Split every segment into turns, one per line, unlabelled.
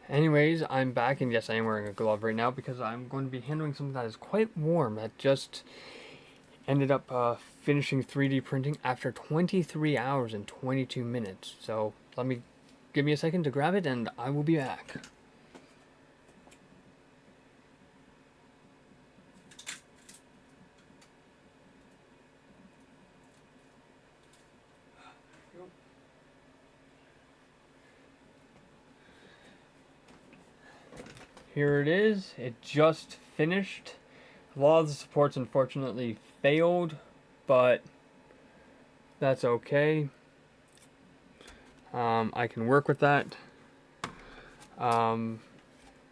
Anyways, I'm back, and yes, I am wearing a glove right now because I'm going to be handling something that is quite warm that just ended up finishing 3D printing after 23 hours and 22 minutes. So give me a second to grab it, and I will be back. Here it is. It just finished. A lot of the supports unfortunately failed, but that's okay. I can work with that. And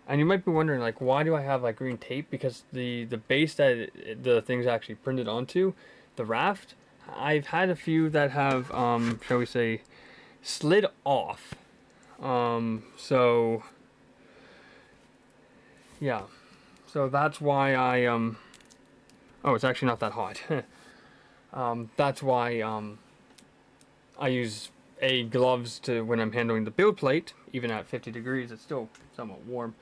you might be wondering, like, why do I have like green tape? Because the base that the thing's actually printed onto, the raft, I've had a few that have, shall we say, slid off. So yeah, so that's why oh, it's actually not that hot. That's why I use gloves to when I'm handling the build plate. Even at 50 degrees, it's still somewhat warm.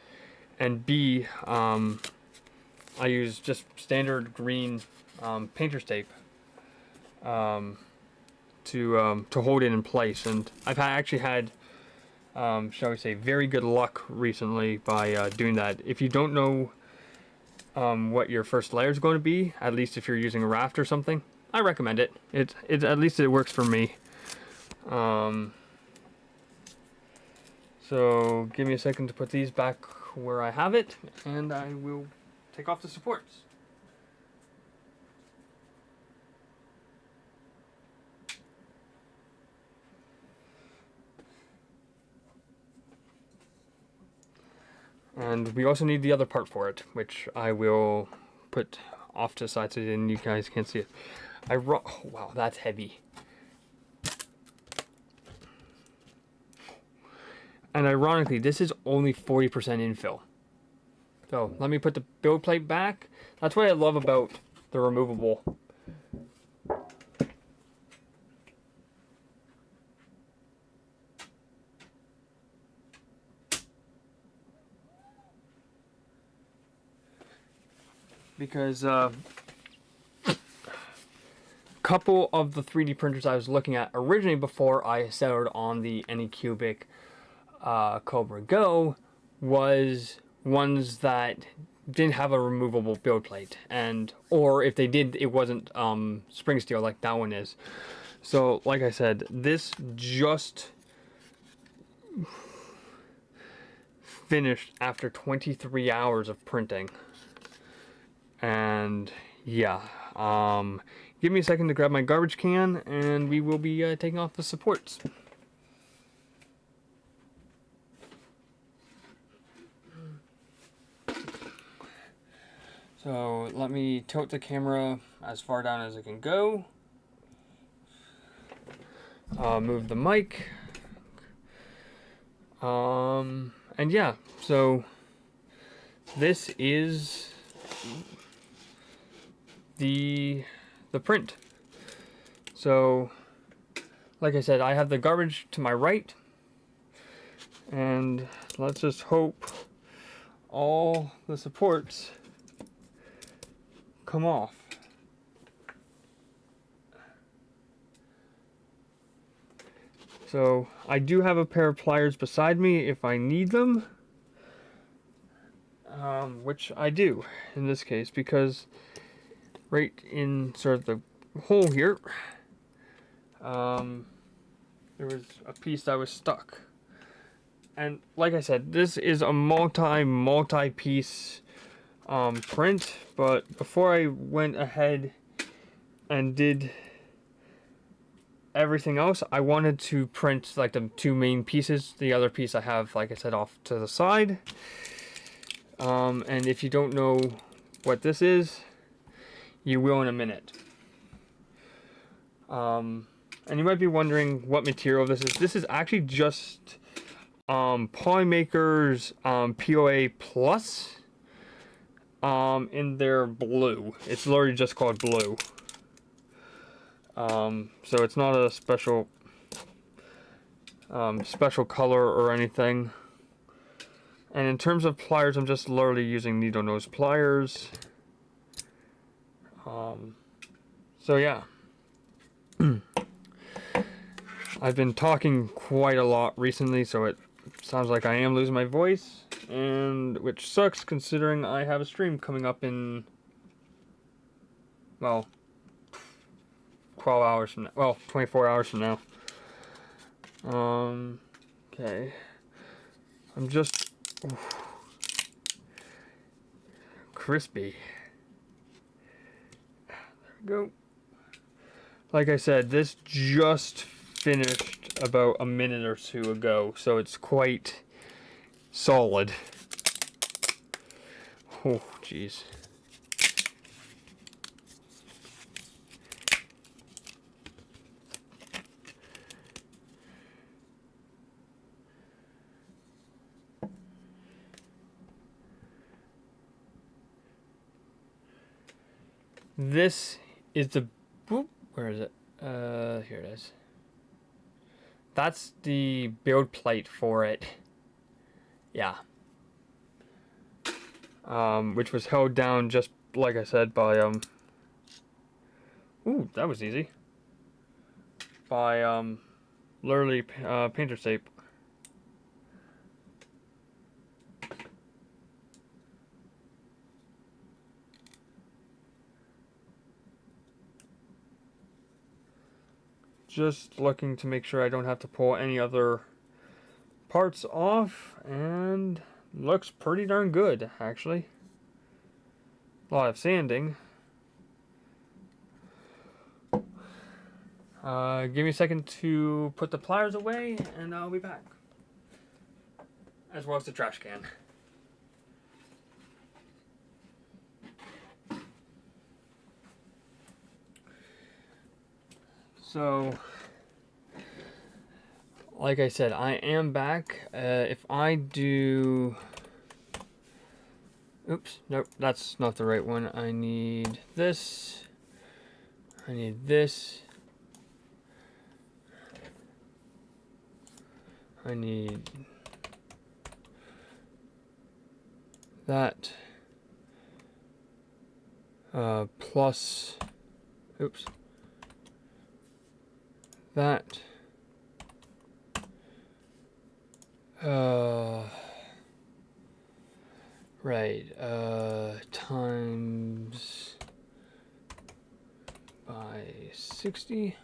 And B, I use just standard green painter's tape to hold it in place. And I've actually had, shall we say, very good luck recently by doing that. If you don't know what your first layer is going to be, at least if you're using a raft or something, I recommend it. It at least it works for me. So give me a second to put these back where I have it, and I will take off the supports. And we also need the other part for it, which I will put off to the side so then you guys can't see it. Oh, wow, that's heavy. And ironically, this is only 40% infill. So let me put the build plate back. That's what I love about the removable. Because couple of the 3D printers I was looking at originally before I settled on the Anycubic Cobra Go was ones that didn't have a removable build plate, or if they did, it wasn't spring steel like that one is. So like I said, this just finished after 23 hours of printing, and yeah, give me a second to grab my garbage can, and we will be taking off the supports. So let me tilt the camera as far down as it can go. Move the mic. And yeah, so this is the print. So like I said, I have the garbage to my right, and let's just hope all the supports come off. So I do have a pair of pliers beside me if I need them, which I do in this case, because right in sort of the hole here, there was a piece that was stuck. And like I said, this is a multi-piece print, but before I went ahead and did everything else, I wanted to print like the two main pieces. The other piece I have, like I said, off to the side. And if you don't know what this is, you will in a minute. And you might be wondering what material this is. This is actually just Polymaker's POA Plus in their blue. It's literally just called blue. So it's not a special color or anything. And in terms of pliers, I'm just literally using needle nose pliers. So yeah. I've been talking quite a lot recently, so it sounds like I am losing my voice, and which sucks considering I have a stream coming up in, well, 12 hours from now. Well, 24 hours from now. Okay. I'm just crispy. There we go. Like I said, this just finished about a minute or two ago, so it's quite solid. Oh, jeez. This is the, whoop, where is it? Here it is. That's the build plate for it. Yeah. Which was held down just like I said by, ooh, that was easy. By, literally, painter's tape. Just looking to make sure I don't have to pull any other parts off, and looks pretty darn good, actually. A lot of sanding. Give me a second to put the pliers away, and I'll be back. As well as the trash can. So, like I said, I am back. If I do... Oops, nope, that's not the right one. I need this. I need this. I need that. Plus... Oops. That. Right, times by 60.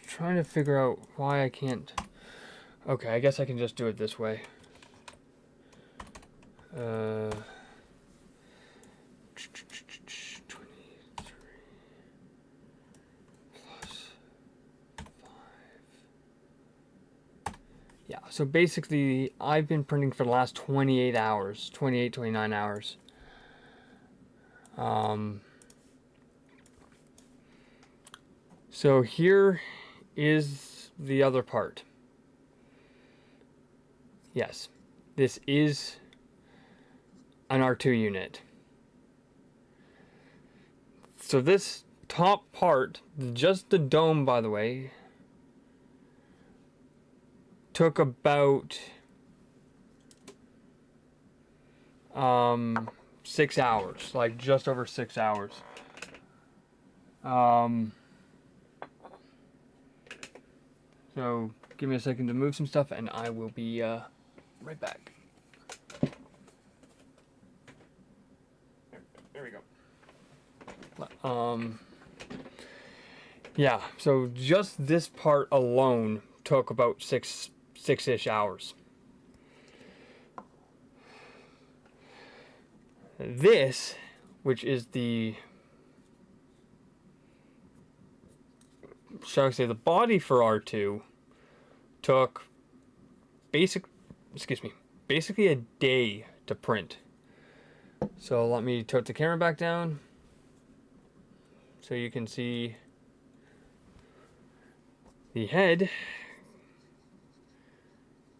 Trying to figure out why I can't. Okay, I guess I can just do it this way. 23 plus 5. Yeah, so basically I've been printing for the last 28 hours, 28, 29 hours. So here is the other part. Yes, this is an R2 unit. So this top part, just the dome by the way, took about 6 hours, like just over 6 hours. So give me a second to move some stuff and I will be right back. There we go. Yeah, so just this part alone took about six-ish hours. This, which is the, shall I say, the body for R2, took basically a day to print. So let me tilt the camera back down so you can see the head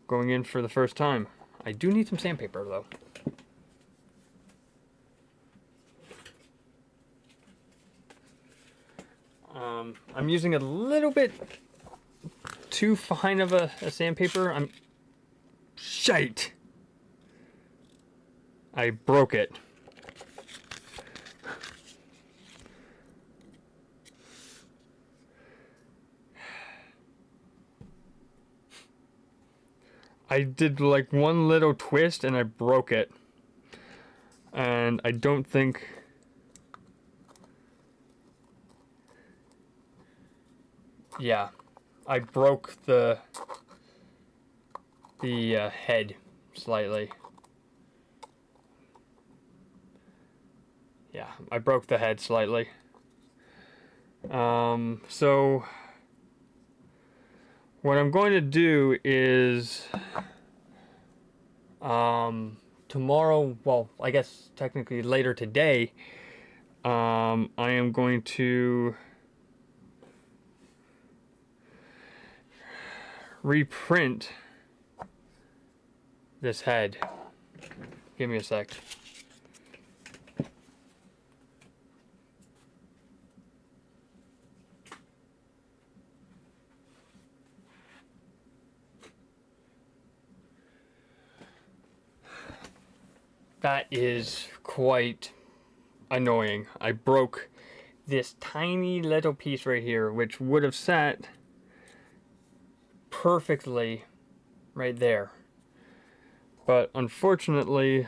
going in for the first time. I do need some sandpaper though. I'm using a little bit too fine of a sandpaper. Shite! I broke it. I did like one little twist and I broke it. And I don't think... Yeah, I broke the head slightly. Yeah, I broke the head slightly. So what I'm going to do is tomorrow, well, I guess technically later today, I am going to reprint this head. Give me a sec. That is quite annoying. I broke this tiny little piece right here, which would have sat perfectly right there. But unfortunately,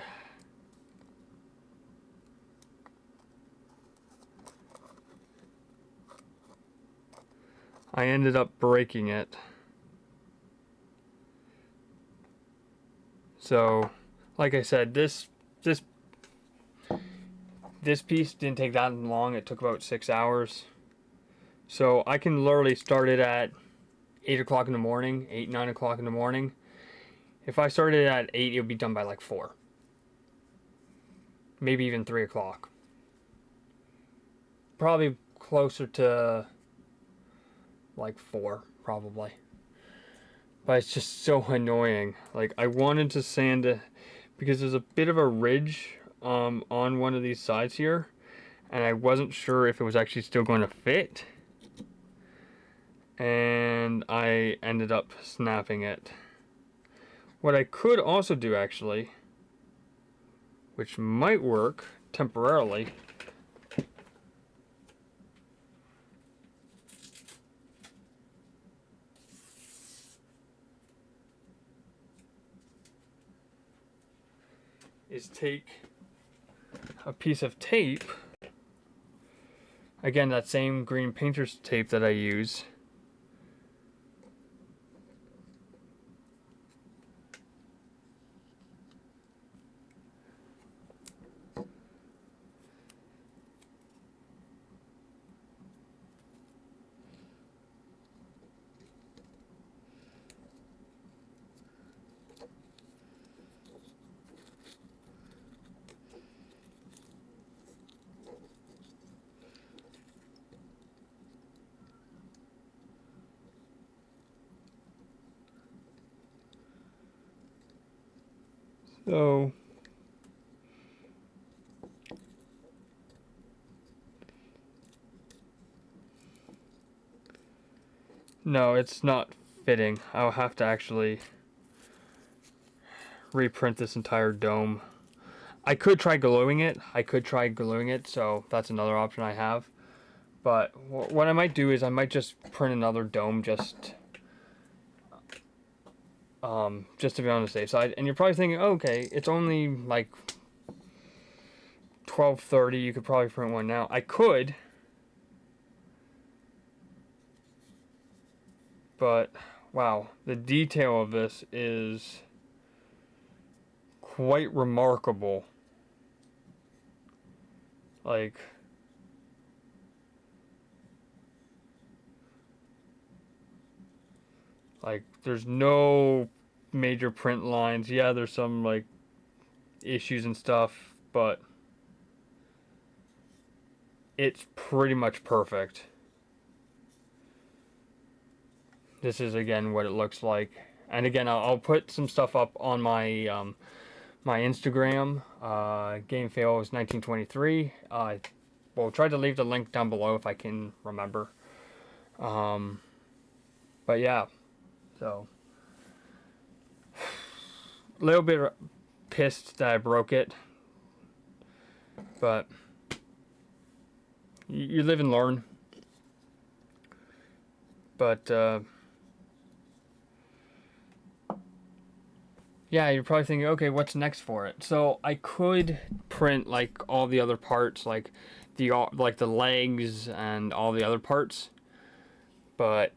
I ended up breaking it. So, like I said, this piece didn't take that long. It took about 6 hours. So I can literally start it at 8 o'clock in the morning, 8, 9 o'clock in the morning. If I started at 8, it would be done by like 4. Maybe even 3 o'clock. Probably closer to like 4, probably. But it's just so annoying. Like, I wanted to sand it because there's a bit of a ridge on one of these sides here, and I wasn't sure if it was actually still going to fit, and I ended up snapping it. What I could also do, actually, which might work temporarily, is take a piece of tape, again that same green painter's tape that I use, so no, it's not fitting. I'll have to actually reprint this entire dome. I could try gluing it. So that's another option I have. But what I might do is I might just print another dome just to be on the safe side. And you're probably thinking, oh, okay, it's only like 12:30. You could probably print one now. I could, but wow, the detail of this is quite remarkable. Like there's no major print lines. Yeah, there's some like issues and stuff but it's pretty much perfect. This is again what it looks like, and again I'll put some stuff up on my my Instagram. Game Fails 1923. We'll try to leave the link down below if I can remember. But yeah, so a little bit pissed that I broke it, but you live and learn. But yeah, you're probably thinking, okay, what's next for it? So I could print like all the other parts, like the legs and all the other parts, but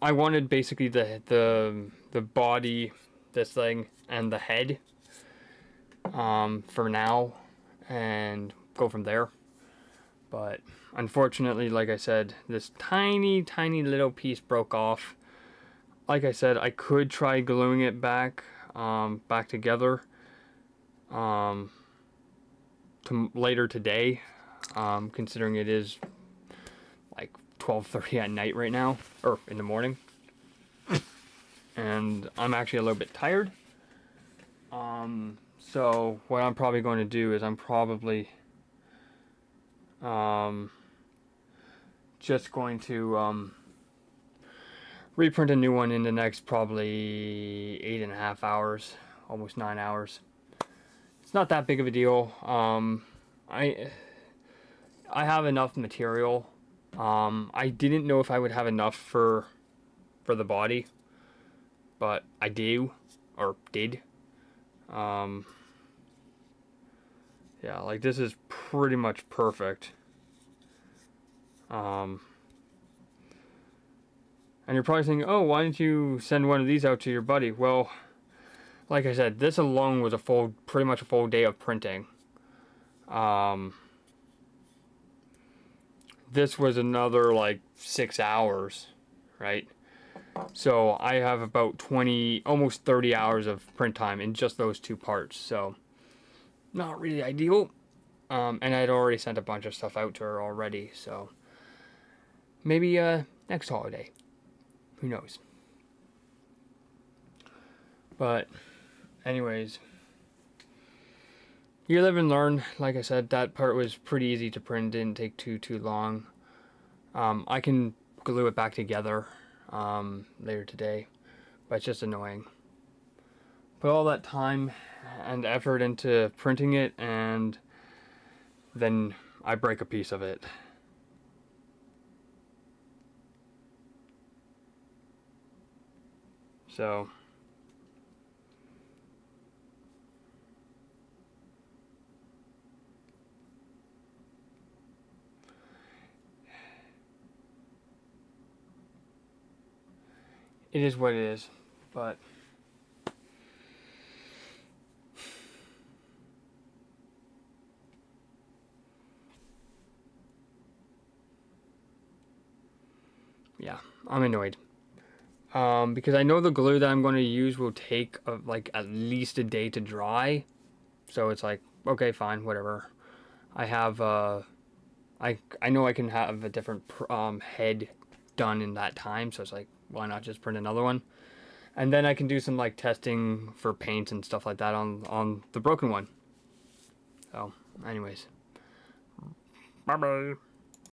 I wanted basically the body, this thing, and the head for now, and go from there. But unfortunately, like I said, this tiny little piece broke off. Like I said, I could try gluing it back together later today, considering it is like 12:30 at night right now, or in the morning, and I'm actually a little bit tired. So what I'm probably going to do is I'm probably just going to reprint a new one in the next probably 8.5 hours, almost 9 hours. It's not that big of a deal. I have enough material. I didn't know if I would have enough for the body, but I do, or did. Yeah, like this is pretty much perfect. And you're probably thinking, oh, why didn't you send one of these out to your buddy? Well, like I said, this alone was pretty much a full day of printing. This was another like 6 hours, right? So I have about 20, almost 30 hours of print time in just those two parts. So not really ideal. And I'd already sent a bunch of stuff out to her already. So maybe next holiday. Who knows? But anyways, you live and learn. Like I said, that part was pretty easy to print. Didn't take too long. I can glue it back together later today, but it's just annoying. Put all that time and effort into printing it, and then I break a piece of it. So it is what it is, but yeah, I'm annoyed. Because I know the glue that I'm going to use will take like at least a day to dry, so it's like, okay, fine, whatever. I have I know I can have a different head done in that time, so it's like, why not just print another one? And then I can do some like testing for paint and stuff like that on the broken one. So anyways, bye bye.